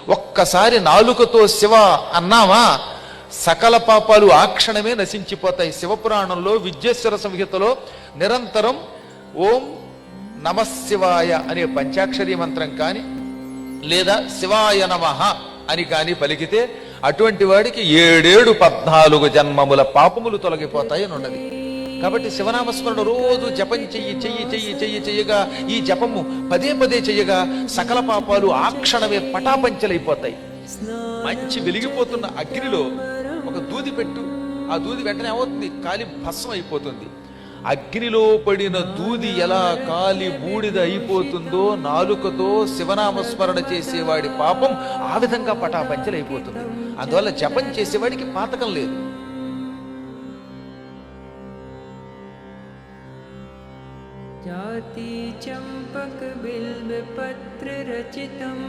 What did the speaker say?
ఒక్కసారి నాలుకతో శివ అన్నామా సకల పాపాలు ఆ క్షణమే నశించిపోతాయి. శివపురాణంలో విద్యేశ్వర సంహితలో నిరంతరం ఓం నమశివాయ అనే పంచాక్షరీ మంత్రం కానీ లేదా శివాయ నమః అని కానీ పలికితే అటువంటి వాడికి 14 జన్మముల పాపములు తొలగిపోతాయి అని ఉన్నది. కాబట్టి శివనామస్మరణ రోజు జపం చెయ్యగా ఈ జపము పదే పదే చెయ్యగా సకల పాపాలు ఆ క్షణమే పటాపంచలైపోతాయి. మంచి వెలిగిపోతున్న అగ్నిలో ఒక దూది పెట్టు, ఆ దూది వెంటనే ఏమవుతుంది, కాలి భస్మం అయిపోతుంది. అగ్నిలో పడిన దూది ఎలా కాలి బూడిద అయిపోతుందో నాలుకతో శివనామస్మరణ చేసేవాడి పాపం ఆ విధంగా పటాపంచలైపోతుంది. అందువల్ల జపం చేసేవాడికి పాతకం లేదు. जाति चंपक बिल्व पत्र रचितम्